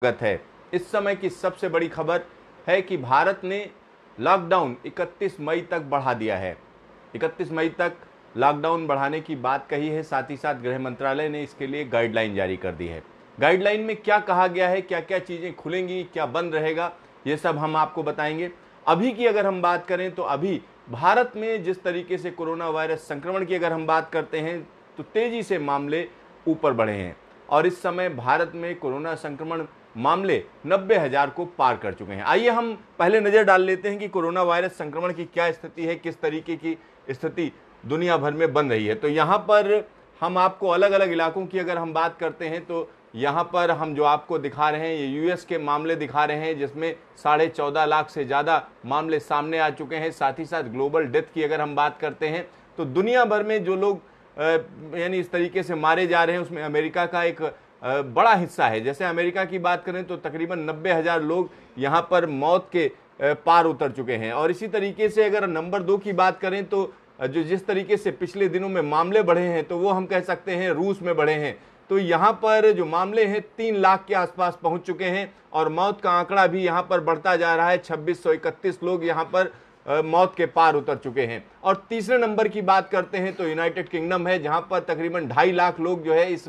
स्वागत है। इस समय की सबसे बड़ी खबर है कि भारत ने लॉकडाउन 31 मई तक बढ़ा दिया है। 31 मई तक लॉकडाउन बढ़ाने की बात कही है। साथ ही साथ गृह मंत्रालय ने इसके लिए गाइडलाइन जारी कर दी है। गाइडलाइन में क्या कहा गया है, क्या क्या चीज़ें खुलेंगी, क्या बंद रहेगा, ये सब हम आपको बताएंगे। अभी की अगर हम बात करें तो अभी भारत में जिस तरीके से कोरोना वायरस संक्रमण की अगर हम बात करते हैं तो तेज़ी से मामले ऊपर बढ़े हैं और इस समय भारत में कोरोना संक्रमण मामले 90,000 को पार कर चुके हैं। आइए हम पहले नजर डाल लेते हैं कि कोरोना वायरस संक्रमण की क्या स्थिति है, किस तरीके की स्थिति दुनिया भर में बन रही है। तो यहाँ पर हम आपको अलग अलग इलाकों की अगर हम बात करते हैं तो यहाँ पर हम जो आपको दिखा रहे हैं ये यूएस के मामले दिखा रहे हैं, जिसमें 14.5 लाख से ज़्यादा मामले सामने आ चुके हैं। साथ ही साथ ग्लोबल डेथ की अगर हम बात करते हैं तो दुनिया भर में जो लोग यानी इस तरीके से मारे जा रहे हैं उसमें अमेरिका का एक बड़ा हिस्सा है। जैसे अमेरिका की बात करें तो तकरीबन 90,000 लोग यहाँ पर मौत के पार उतर चुके हैं। और इसी तरीके से अगर नंबर 2 की बात करें तो जो जिस तरीके से पिछले दिनों में मामले बढ़े हैं तो वो हम कह सकते हैं रूस में बढ़े हैं। तो यहाँ पर जो मामले हैं 3 लाख के आसपास पहुँच चुके हैं और मौत का आंकड़ा भी यहाँ पर बढ़ता जा रहा है। 2631 लोग यहाँ पर मौत के पार उतर चुके हैं। और तीसरे नंबर की बात करते हैं तो यूनाइटेड किंगडम है, जहाँ पर तकरीबन 2.5 लाख लोग जो है इस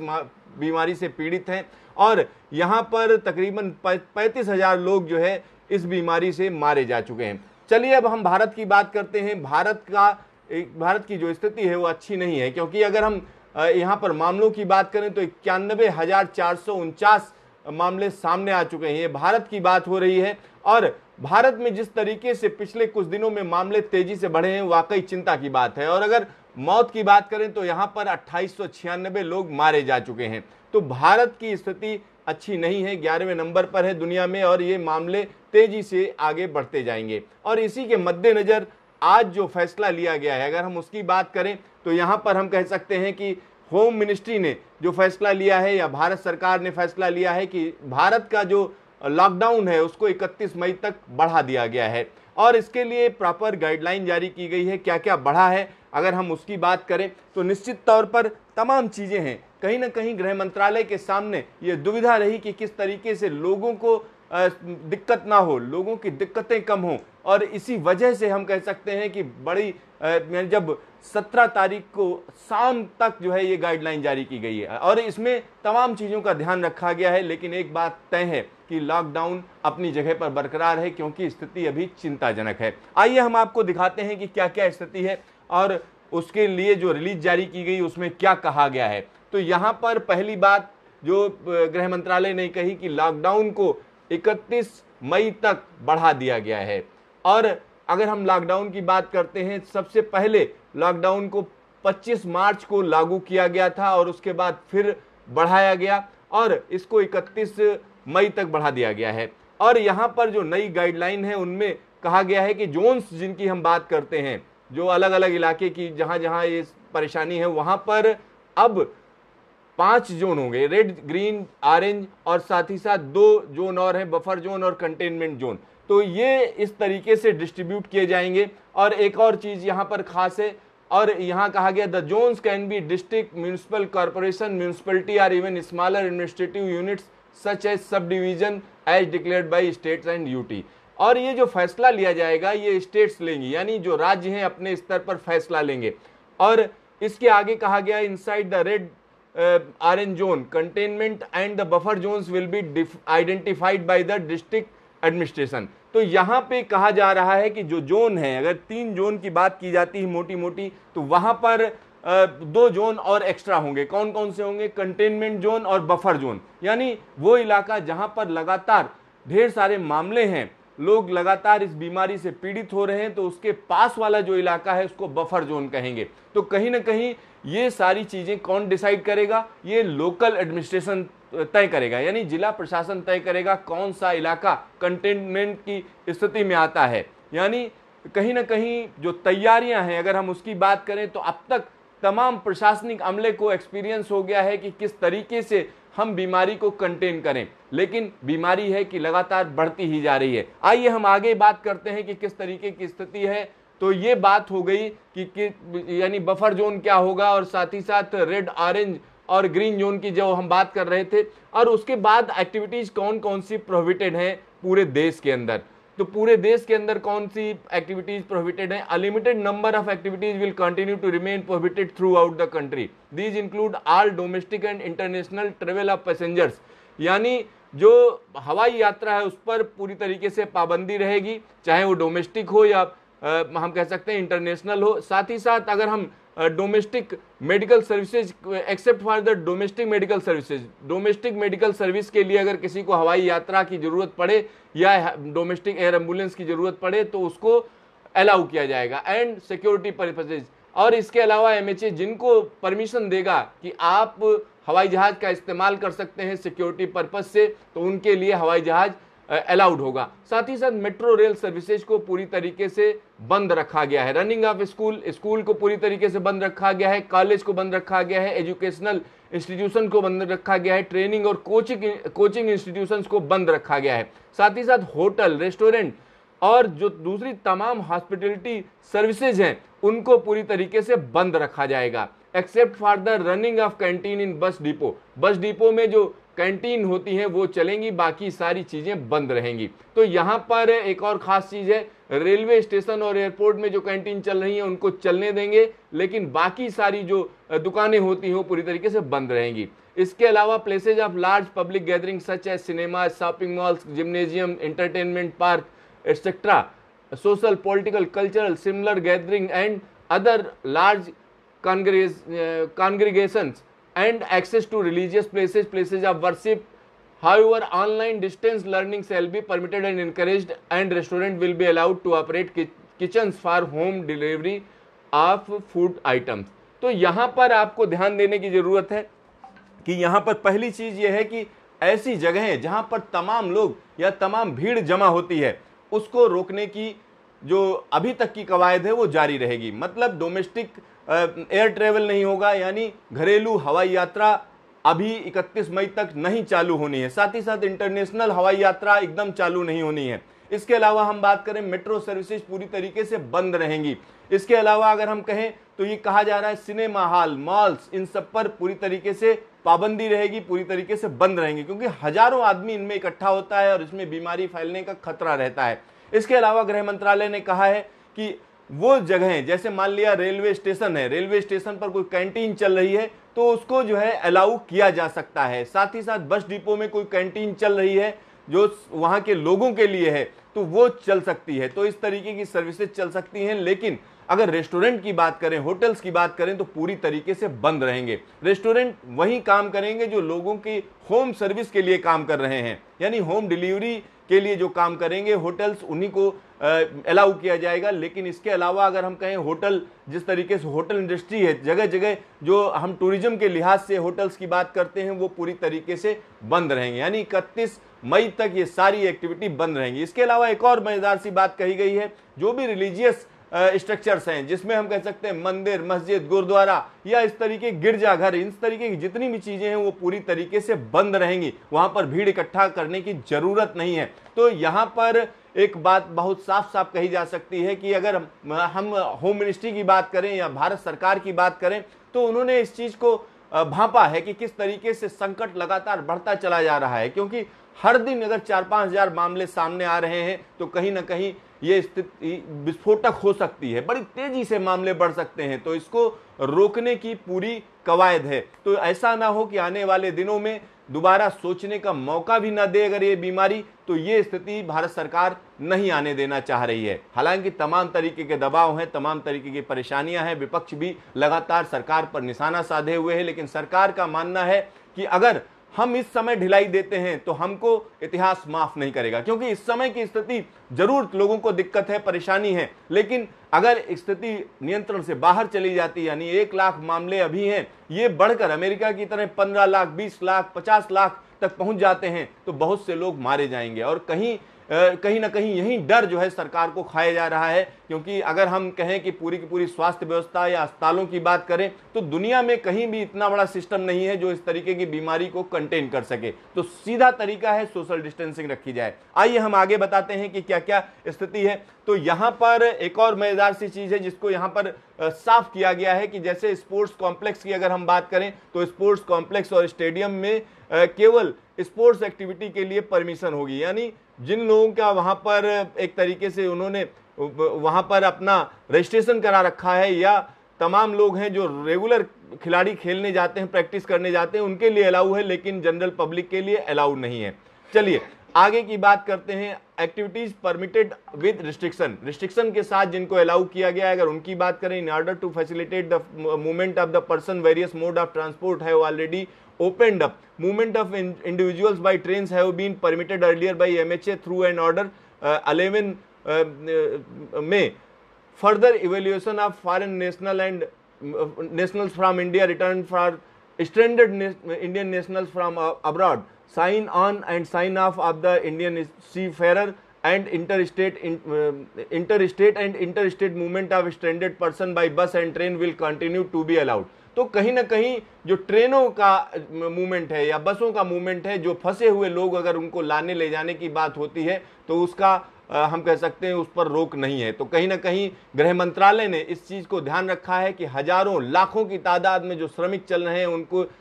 बीमारी से पीड़ित हैं और यहाँ पर तकरीबन 35,000 लोग जो है इस बीमारी से मारे जा चुके हैं। चलिए अब हम भारत की बात करते हैं। भारत की जो स्थिति है वो अच्छी नहीं है, क्योंकि अगर हम यहाँ पर मामलों की बात करें तो 91,449 मामले सामने आ चुके हैं। ये भारत की बात हो रही है और भारत में जिस तरीके से पिछले कुछ दिनों में मामले तेजी से बढ़े हैं वाकई चिंता की बात है। और अगर मौत की बात करें तो यहाँ पर 2896 लोग मारे जा चुके हैं। तो भारत की स्थिति अच्छी नहीं है, 11वें नंबर पर है दुनिया में और ये मामले तेजी से आगे बढ़ते जाएंगे। और इसी के मद्देनजर आज जो फैसला लिया गया है, अगर हम उसकी बात करें तो यहाँ पर हम कह सकते हैं कि होम मिनिस्ट्री ने जो फैसला लिया है या भारत सरकार ने फैसला लिया है कि भारत का जो लॉकडाउन है उसको 31 मई तक बढ़ा दिया गया है और इसके लिए प्रॉपर गाइडलाइन जारी की गई है। क्या क्या बढ़ा है अगर हम उसकी बात करें तो निश्चित तौर पर तमाम चीज़ें हैं। कहीं ना कहीं गृह मंत्रालय के सामने ये दुविधा रही कि किस तरीके से लोगों को दिक्कत ना हो, लोगों की दिक्कतें कम हों और इसी वजह से हम कह सकते हैं कि बड़ी जब 17 तारीख को शाम तक जो है ये गाइडलाइन जारी की गई है और इसमें तमाम चीज़ों का ध्यान रखा गया है। लेकिन एक बात तय है कि लॉकडाउन अपनी जगह पर बरकरार है, क्योंकि स्थिति अभी चिंताजनक है। आइए हम आपको दिखाते हैं कि क्या क्या स्थिति है और उसके लिए जो रिलीज जारी की गई उसमें क्या कहा गया है। तो यहाँ पर पहली बात जो गृह मंत्रालय ने कही कि लॉकडाउन को 31 मई तक बढ़ा दिया गया है। और अगर हम लॉकडाउन की बात करते हैं, सबसे पहले लॉकडाउन को 25 मार्च को लागू किया गया था और उसके बाद फिर बढ़ाया गया और इसको 31 मई तक बढ़ा दिया गया है। और यहाँ पर जो नई गाइडलाइन है उनमें कहा गया है कि जोन्स जिनकी हम बात करते हैं, जो अलग अलग इलाके की जहाँ जहाँ ये परेशानी है वहाँ पर अब 5 जोन होंगे, रेड, ग्रीन, ऑरेंज और साथ ही साथ 2 जोन और हैं, बफर जोन और कंटेनमेंट जोन। तो ये इस तरीके से डिस्ट्रीब्यूट किए जाएंगे। और एक और चीज़ यहाँ पर खास है और यहाँ कहा गया the zones can be district, municipal corporation, municipality और even smaller administrative units such as sub division as declared by states and UT. और ये जो फैसला लिया जाएगा ये स्टेट्स लेंगी, यानी जो राज्य हैं अपने स्तर पर फैसला लेंगे। और इसके आगे कहा गया inside the red orange zone containment and the buffer zones will be identified by the district administration. तो यहाँ पे कहा जा रहा है कि जो जोन है, अगर 3 जोन की बात की जाती है मोटी मोटी, तो वहां पर 2 जोन और एक्स्ट्रा होंगे। कौन कौन से होंगे? कंटेनमेंट जोन और बफर जोन, यानी वो इलाका जहां पर लगातार ढेर सारे मामले हैं, लोग लगातार इस बीमारी से पीड़ित हो रहे हैं, तो उसके पास वाला जो इलाका है उसको बफर जोन कहेंगे। तो कहीं ना कहीं ये सारी चीजें कौन डिसाइड करेगा? ये लोकल एडमिनिस्ट्रेशन तय करेगा, यानी जिला प्रशासन तय करेगा कौन सा इलाका कंटेनमेंट की स्थिति में आता है। यानी कहीं ना कहीं जो तैयारियां हैं अगर हम उसकी बात करें तो अब तक तमाम प्रशासनिक अमले को एक्सपीरियंस हो गया है कि किस तरीके से हम बीमारी को कंटेन करें, लेकिन बीमारी है कि लगातार बढ़ती ही जा रही है। आइए हम आगे बात करते हैं कि किस तरीके की स्थिति है। तो ये बात हो गई कि यानी बफर जोन क्या होगा और साथ ही साथ रेड, ऑरेंज और ग्रीन जोन की जो हम बात कर रहे थे, और उसके बाद एक्टिविटीज कौन कौन सी प्रोहिबिटेड हैं पूरे देश के अंदर। तो पूरे देश के अंदर कौन सी एक्टिविटीज प्रोहिबिटेड हैं? A limited number of activities will continue to remain prohibited throughout the country. These include all domestic and international travel of passengers, यानी जो हवाई यात्रा है उस पर पूरी तरीके से पाबंदी रहेगी, चाहे वो डोमेस्टिक हो या हम कह सकते हैं इंटरनेशनल हो। साथ ही साथ अगर हम domestic medical services, except for the domestic medical services, domestic medical service के लिए अगर किसी को हवाई यात्रा की जरूरत पड़े या डोमेस्टिक एयर एम्बुलेंस की जरूरत पड़े तो उसको अलाउ किया जाएगा। एंड सिक्योरिटी पर्पसेज, और इसके अलावा एमएचए जिनको परमिशन देगा कि आप हवाई जहाज का इस्तेमाल कर सकते हैं सिक्योरिटी पर्पज से, तो उनके लिए हवाई जहाज अलाउड होगा। साथ ही साथ मेट्रो रेल सर्विसेज को पूरी तरीके से बंद रखा गया है। रनिंग ऑफ स्कूल, स्कूल को पूरी तरीके से बंद रखा गया है, कॉलेज को बंद रखा गया है, एजुकेशनल इंस्टीट्यूशन को बंद रखा गया है, ट्रेनिंग और कोचिंग इंस्टीट्यूशंस को बंद रखा गया है। साथ ही साथ होटल, रेस्टोरेंट और जो दूसरी तमाम हॉस्पिटलिटी सर्विसेज हैं उनको पूरी तरीके से बंद रखा जाएगा, except for the running of canteen in bus depot. Bus depot में जो कैंटीन होती हैं वो चलेंगी, बाकी सारी चीजें बंद रहेंगी। तो यहाँ पर एक और खास चीज है, रेलवे स्टेशन और एयरपोर्ट में जो कैंटीन चल रही हैं उनको चलने देंगे, लेकिन बाकी सारी जो दुकानें होती हैं वो पूरी तरीके से बंद रहेंगी। इसके अलावा places of large public gathering such as cinema, shopping malls, gymnasium, entertainment park et cetera, social, political, cultural, similar gathering and other large congregations and access to religious places, places of worship. However, online distance learning shall be permitted and encouraged, and restaurant will be allowed to operate kitchens for home delivery of food items. तो यहाँ पर आपको ध्यान देने की जरूरत है कि यहाँ पर पहली चीज ये है कि ऐसी जगहें जहाँ पर तमाम लोग या तमाम भीड़ जमा होती है उसको रोकने की जो अभी तक की कवायद है वो जारी रहेगी। मतलब डोमेस्टिक एयर ट्रेवल नहीं होगा, यानी घरेलू हवाई यात्रा अभी 31 मई तक नहीं चालू होनी है। साथ ही साथ इंटरनेशनल हवाई यात्रा एकदम चालू नहीं होनी है। इसके अलावा हम बात करें, मेट्रो सर्विसेज पूरी तरीके से बंद रहेंगी। इसके अलावा अगर हम कहें तो ये कहा जा रहा है सिनेमा हॉल, मॉल्स, इन सब पर पूरी तरीके से पाबंदी रहेगी, पूरी तरीके से बंद रहेंगे, क्योंकि हजारों आदमी इनमें इकट्ठा होता है और इसमें बीमारी फैलने का खतरा रहता है। इसके अलावा गृह मंत्रालय ने कहा है कि वो जगहें जैसे मान लिया रेलवे स्टेशन है, रेलवे स्टेशन पर कोई कैंटीन चल रही है तो उसको जो है अलाउ किया जा सकता है। साथ ही साथ बस डिपो में कोई कैंटीन चल रही है जो वहां के लोगों के लिए है तो वो चल सकती है। तो इस तरीके की सर्विसेज चल सकती हैं। लेकिन अगर रेस्टोरेंट की बात करें, होटल्स की बात करें तो पूरी तरीके से बंद रहेंगे। रेस्टोरेंट वही काम करेंगे जो लोगों की होम सर्विस के लिए काम कर रहे हैं, यानी होम डिलीवरी के लिए जो काम करेंगे होटल्स उन्हीं को अलाउ किया जाएगा। लेकिन इसके अलावा अगर हम कहें होटल, जिस तरीके से होटल इंडस्ट्री है, जगह जगह जो हम टूरिज्म के लिहाज से होटल्स की बात करते हैं वो पूरी तरीके से बंद रहेंगे, यानी 31 मई तक ये सारी एक्टिविटी बंद रहेंगी। इसके अलावा एक और मजेदार सी बात कही गई है, जो भी रिलीजियस स्ट्रक्चर्स हैं जिसमें हम कह सकते हैं मंदिर, मस्जिद, गुरुद्वारा या इस तरीके गिरजाघर, इस तरीके की जितनी भी चीजें हैं वो पूरी तरीके से बंद रहेंगी। वहां पर भीड़ इकट्ठा करने की जरूरत नहीं है। तो यहाँ पर एक बात बहुत साफ साफ कही जा सकती है कि अगर हम होम मिनिस्ट्री की बात करें या भारत सरकार की बात करें तो उन्होंने इस चीज को भांपा है कि किस तरीके से संकट लगातार बढ़ता चला जा रहा है, क्योंकि हर दिन अगर 4-5 हजार मामले सामने आ रहे हैं तो कहीं ना कहीं ये स्थिति विस्फोटक हो सकती है, बड़ी तेजी से मामले बढ़ सकते हैं। तो इसको रोकने की पूरी कवायद है। तो ऐसा ना हो कि आने वाले दिनों में दोबारा सोचने का मौका भी ना दे अगर ये बीमारी, तो ये स्थिति भारत सरकार नहीं आने देना चाह रही है। हालांकि तमाम तरीके के दबाव हैं, तमाम तरीके की परेशानियां हैं, विपक्ष भी लगातार सरकार पर निशाना साधे हुए है, लेकिन सरकार का मानना है कि अगर हम इस समय ढिलाई देते हैं तो हमको इतिहास माफ नहीं करेगा, क्योंकि इस समय की स्थिति जरूर लोगों को दिक्कत है, परेशानी है, लेकिन अगर स्थिति नियंत्रण से बाहर चली जाती, यानी 1 लाख मामले अभी हैं, ये बढ़कर अमेरिका की तरह 15 लाख, 20 लाख, 50 लाख तक पहुंच जाते हैं तो बहुत से लोग मारे जाएंगे और कहीं कहीं ना कहीं यही डर जो है सरकार को खाया जा रहा है, क्योंकि अगर हम कहें कि पूरी की पूरी स्वास्थ्य व्यवस्था या अस्पतालों की बात करें तो दुनिया में कहीं भी इतना बड़ा सिस्टम नहीं है जो इस तरीके की बीमारी को कंटेन कर सके। तो सीधा तरीका है सोशल डिस्टेंसिंग रखी जाए। आइए हम आगे बताते हैं कि क्या क्या स्थिति है। तो यहां पर एक और मजेदार सी चीज है जिसको यहां पर साफ किया गया है कि जैसे स्पोर्ट्स कॉम्प्लेक्स की अगर हम बात करें तो स्पोर्ट्स कॉम्प्लेक्स और स्टेडियम में केवल स्पोर्ट्स एक्टिविटी के लिए परमिशन होगी, यानी जिन लोगों का वहां पर एक तरीके से उन्होंने वहां पर अपना रजिस्ट्रेशन करा रखा है या तमाम लोग हैं जो रेगुलर खिलाड़ी खेलने जाते हैं, प्रैक्टिस करने जाते हैं, उनके लिए अलाउ है, लेकिन जनरल पब्लिक के लिए अलाउ नहीं है। चलिए आगे की बात करते हैं। एक्टिविटीज परमिटेड विद रिस्ट्रिक्शन के साथ जिनको अलाउ किया गया है, अगर उनकी बात करें, in order to facilitate the movement of the person various mode of transport have already opened up. Movement of individuals by trains have been permitted earlier by MHA through an order 11 May. Further evaluation of foreign national and nationals from India returned for stranded Indian nationals from abroad sign on and sign off of the Indian seafarer and interstate and interstate movement of stranded person by bus and train will continue to be allowed. तो कहीं ना कहीं जो ट्रेनों का movement है या बसों का मूवमेंट है, जो फंसे हुए लोग अगर उनको लाने ले जाने की बात होती है तो उसका हम कह सकते हैं उस पर रोक नहीं है। तो कहीं ना कहीं गृह मंत्रालय ने इस चीज को ध्यान रखा है कि हजारों लाखों की तादाद में जो श्रमिक चल रहे हैं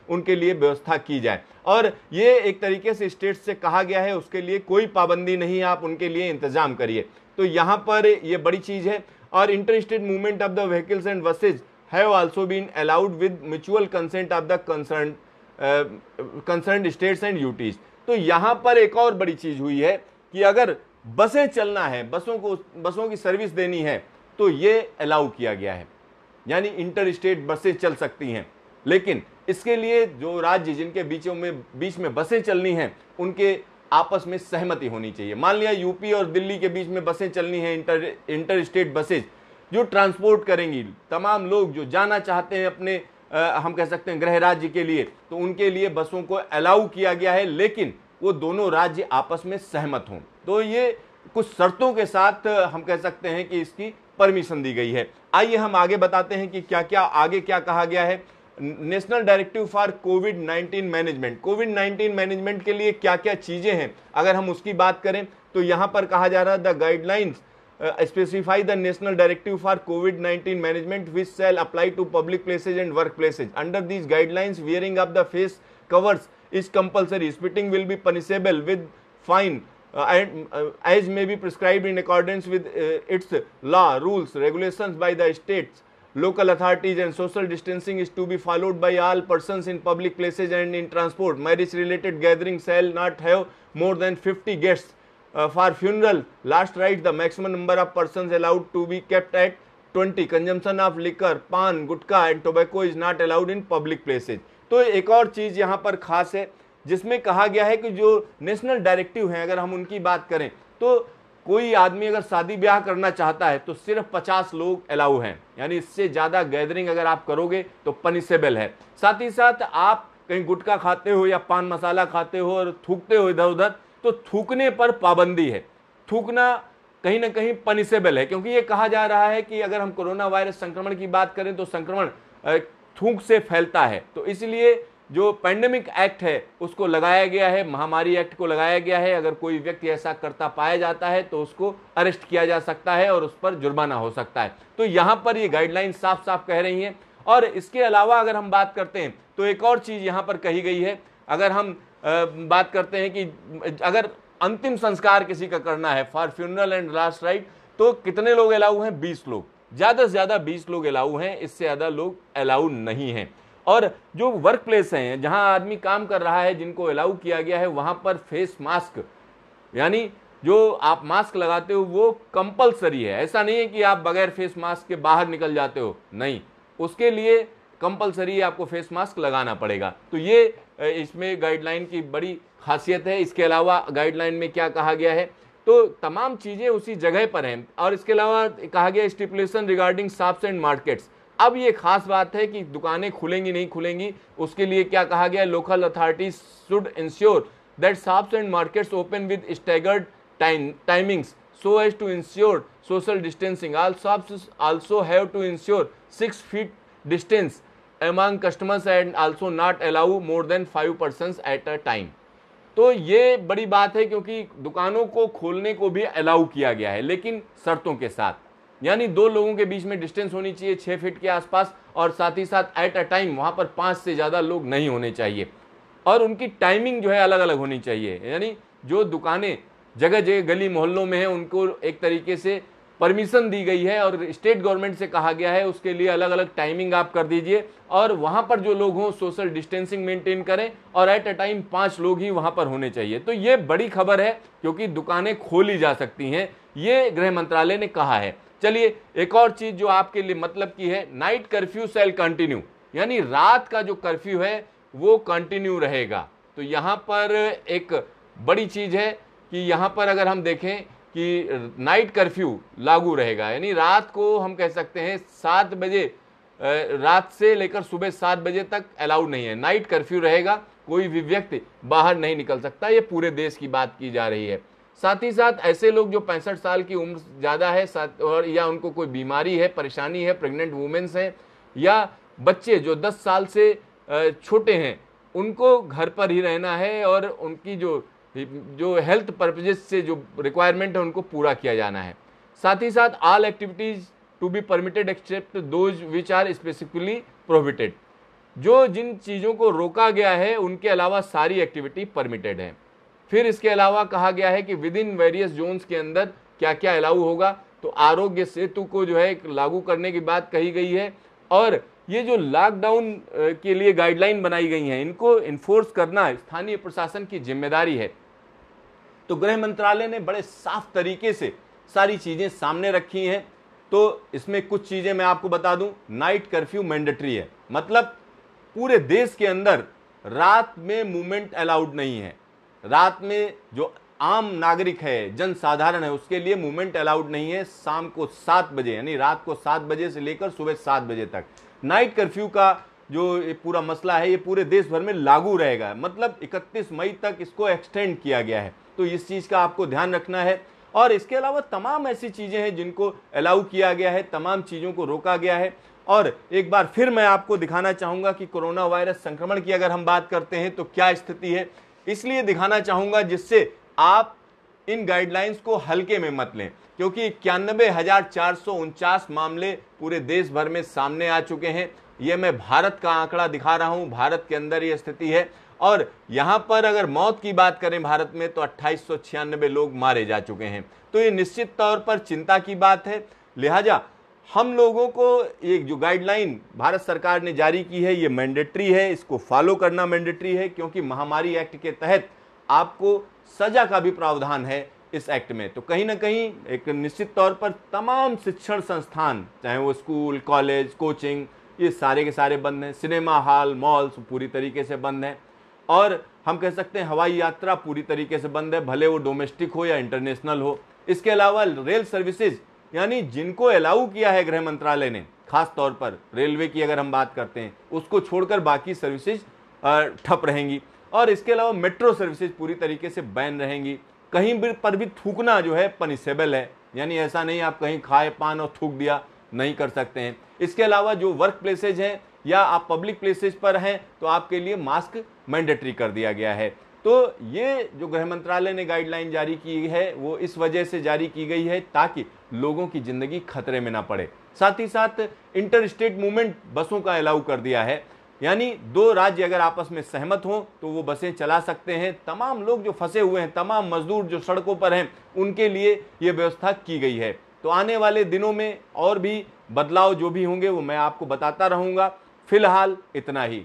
उनके लिए व्यवस्था की जाए, और ये एक तरीके से स्टेट से कहा गया है उसके लिए कोई पाबंदी नहीं, आप उनके लिए इंतजाम करिए। तो यहाँ पर ये बड़ी चीज है। और inter state movement of the vehicles and buses have also been allowed with mutual consent of the concerned states and UTs। तो यहां पर एक और बड़ी चीज हुई है कि अगर बसें चलना है, बसों की सर्विस देनी है तो ये अलाउ किया गया है, यानी इंटर स्टेट बसें चल सकती हैं, लेकिन इसके लिए जो राज्य जिनके बीच में बसें चलनी हैं उनके आपस में सहमति होनी चाहिए। मान लिया यूपी और दिल्ली के बीच में बसें चलनी है, इंटर स्टेट बसेज जो ट्रांसपोर्ट करेंगी तमाम लोग जो जाना चाहते हैं अपने हम कह सकते हैं गृह राज्य के लिए, तो उनके लिए बसों को अलाउ किया गया है, लेकिन वो दोनों राज्य आपस में सहमत हों। तो ये कुछ शर्तों के साथ हम कह सकते हैं कि इसकी परमिशन दी गई है। आइए हम आगे बताते हैं कि आगे क्या कहा गया है। National directive for covid management, covid management के लिए क्या क्या चीजें हैं अगर हम उसकी बात करें तो यहां पर कहा जा रहा है the guidelines specify the national directive for COVID-19 management which shall apply to public places and workplaces. Under these guidelines, wearing of the face covers is compulsory. Spitting will be punishable with fine as may be prescribed in accordance with its law, rules, regulations by the states, local authorities, and social distancing is to be followed by all persons in public places and in transport. Marriage-related gatherings shall not have more than 50 guests. For funeral, last rites, the maximum number of persons allowed to be kept at 20. Consumption of liquor, पान, गुटखा and tobacco is not allowed in public places. तो एक और चीज यहाँ पर खास है जिसमें कहा गया है कि जो नेशनल डायरेक्टिव हैं अगर हम उनकी बात करें तो कोई आदमी अगर शादी ब्याह करना चाहता है तो सिर्फ 50 लोग अलाउ हैं, यानी इससे ज्यादा गैदरिंग अगर आप करोगे तो पनिशेबल है। साथ ही साथ आप कहीं गुटखा खाते हो या पान मसाला खाते हो और थूकते हो इधर उधर, तो थूकने पर पाबंदी है। थूकना कहीं ना कहीं पनिशेबल है, क्योंकि ये कहा जा रहा है कि अगर हम कोरोना वायरस संक्रमण की बात करें तो संक्रमण थूक से फैलता है। तो इसलिए जो पैंडेमिक एक्ट है उसको लगाया गया है, महामारी एक्ट को लगाया गया है। अगर कोई व्यक्ति ऐसा करता पाया जाता है तो उसको अरेस्ट किया जा सकता है और उस पर जुर्माना हो सकता है। तो यहां पर ये गाइडलाइन साफ साफ कह रही हैं। और इसके अलावा अगर हम बात करते हैं तो एक और चीज यहां पर कही गई है। अगर हम बात करते हैं कि अगर अंतिम संस्कार किसी का करना है for funeral and last right, तो कितने लोग अलाउ हैं? 20 लोग, ज्यादा से ज्यादा 20 लोग अलाउ हैं, इससे ज्यादा लोग अलाउ नहीं हैं। और जो वर्क प्लेस हैं जहां आदमी काम कर रहा है जिनको अलाउ किया गया है वहां पर फेस मास्क, यानी जो आप मास्क लगाते हो वो कंपलसरी है। ऐसा नहीं है कि आप बगैर फेस मास्क के बाहर निकल जाते हो, नहीं, उसके लिए कंपलसरी आपको फेस मास्क लगाना पड़ेगा। तो ये इसमें गाइडलाइन की बड़ी खासियत है। इसके अलावा गाइडलाइन में क्या कहा गया है, तो तमाम चीजें उसी जगह पर हैं। और इसके अलावा कहा गया stipulation regarding shops and markets. अब ये खास बात है कि दुकानें खुलेंगी नहीं खुलेंगी, उसके लिए क्या कहा गया, local authorities should ensure that shops and markets open with staggered timings so as to ensure social distancing. Also have to ensure 6 feet distance among customers and also not allow more than 5 persons at a time. तो ये बड़ी बात है क्योंकि दुकानों को खोलने को भी अलाउ किया गया है, लेकिन शर्तों के साथ, यानी 2 लोगों के बीच में डिस्टेंस होनी चाहिए 6 फीट के आसपास, और साथ ही साथ एट अ टाइम वहां पर 5 से ज़्यादा लोग नहीं होने चाहिए, और उनकी टाइमिंग जो है अलग अलग होनी चाहिए। यानी जो दुकानें जगह जगह गली मोहल्लों में हैं उनको एक तरीके से परमिशन दी गई है और स्टेट गवर्नमेंट से कहा गया है उसके लिए अलग अलग टाइमिंग आप कर दीजिए, और वहां पर जो लोग हों सोशल डिस्टेंसिंग मेंटेन करें, और एट अ टाइम 5 लोग ही वहां पर होने चाहिए। तो ये बड़ी खबर है क्योंकि दुकानें खोली जा सकती हैं, ये गृह मंत्रालय ने कहा है। चलिए एक और चीज जो आपके लिए मतलब की है, नाइट कर्फ्यू शैल कंटिन्यू, यानी रात का जो कर्फ्यू है वो कंटिन्यू रहेगा। तो यहां पर एक बड़ी चीज है कि यहां पर अगर हम देखें कि नाइट कर्फ्यू लागू रहेगा, यानी रात को हम कह सकते हैं 7 बजे, रात से लेकर सुबह 7 बजे तक अलाउड नहीं है, नाइट कर्फ्यू रहेगा, कोई भी व्यक्ति बाहर नहीं निकल सकता। ये पूरे देश की बात की जा रही है। साथ ही साथ ऐसे लोग जो 65 साल की उम्र ज़्यादा है और या उनको कोई बीमारी है, परेशानी है, प्रेग्नेंट वुमेन्स हैं, या बच्चे जो 10 साल से छोटे हैं, उनको घर पर ही रहना है और उनकी जो हेल्थ पर्पजेज से जो रिक्वायरमेंट है उनको पूरा किया जाना है। साथ ही साथ all activities to be permitted except those which are specifically prohibited, जो जिन चीज़ों को रोका गया है उनके अलावा सारी एक्टिविटी परमिटेड है। फिर इसके अलावा कहा गया है कि विद इन वेरियस जोन्स के अंदर क्या क्या अलाउ होगा। तो आरोग्य सेतु को जो है लागू करने की बात कही गई है, और ये जो लॉकडाउन के लिए गाइडलाइन बनाई गई हैं इनको इन्फोर्स करना स्थानीय प्रशासन की जिम्मेदारी है। तो गृह मंत्रालय ने बड़े साफ तरीके से सारी चीजें सामने रखी हैं। तो इसमें कुछ चीजें मैं आपको बता दूं, नाइट कर्फ्यू मैंडेटरी है, मतलब पूरे देश के अंदर रात में मूवमेंट अलाउड नहीं है। रात में जो आम नागरिक है, जन साधारण है, उसके लिए मूवमेंट अलाउड नहीं है शाम को 7 बजे, यानी रात को 7 बजे से लेकर सुबह 7 बजे तक। नाइट कर्फ्यू का जो ये पूरा मसला है ये पूरे देश भर में लागू रहेगा, मतलब 31 मई तक इसको एक्सटेंड किया गया है। तो इस चीज का आपको ध्यान रखना है। और इसके अलावा तमाम ऐसी चीजें हैं जिनको अलाउ किया गया है, तमाम चीजों को रोका गया है। और एक बार फिर मैं आपको दिखाना चाहूंगा कि कोरोना वायरस संक्रमण की अगर हम बात करते हैं तो क्या स्थिति है, इसलिए दिखाना चाहूंगा जिससे आप इन गाइडलाइंस को हल्के में मत लें, क्योंकि 91,449 मामले पूरे देश भर में सामने आ चुके हैं। ये मैं भारत का आंकड़ा दिखा रहा हूं, भारत के अंदर ये स्थिति है। और यहां पर अगर मौत की बात करें भारत में तो 2896 लोग मारे जा चुके हैं। तो ये निश्चित तौर पर चिंता की बात है। लिहाजा हम लोगों को ये जो गाइडलाइन भारत सरकार ने जारी की है ये मैंडेटरी है, इसको फॉलो करना मैंडेटरी है, क्योंकि महामारी एक्ट के तहत आपको सजा का भी प्रावधान है इस एक्ट में। तो कहीं ना कहीं एक निश्चित तौर पर तमाम शिक्षण संस्थान, चाहे वो स्कूल, कॉलेज, कोचिंग, ये सारे के सारे बंद हैं। सिनेमा हॉल, मॉल्स पूरी तरीके से बंद हैं, और हम कह सकते हैं हवाई यात्रा पूरी तरीके से बंद है, भले वो डोमेस्टिक हो या इंटरनेशनल हो। इसके अलावा रेल सर्विसेज, यानी जिनको अलाउ किया है गृह मंत्रालय ने, खास तौर पर रेलवे की अगर हम बात करते हैं, उसको छोड़कर बाकी सर्विसेज ठप रहेंगी। और इसके अलावा मेट्रो सर्विसेज पूरी तरीके से बैन रहेंगी। कहीं पर भी थूकना जो है पनिशेबल है, यानी ऐसा नहीं आप कहीं खाए पान और थूक दिया, नहीं कर सकते हैं। इसके अलावा जो वर्क प्लेसेज हैं या आप पब्लिक प्लेसेज पर हैं तो आपके लिए मास्क मैंडेटरी कर दिया गया है। तो ये जो गृह मंत्रालय ने गाइडलाइन जारी की है वो इस वजह से जारी की गई है ताकि लोगों की जिंदगी खतरे में ना पड़े। साथ ही साथ इंटर स्टेट मूवमेंट बसों का अलाउ कर दिया है, यानी 2 राज्य अगर आपस में सहमत हों तो वो बसें चला सकते हैं। तमाम लोग जो फंसे हुए हैं, तमाम मजदूर जो सड़कों पर हैं, उनके लिए ये व्यवस्था की गई है। तो आने वाले दिनों में और भी बदलाव जो भी होंगे वो मैं आपको बताता रहूंगा। फिलहाल इतना ही।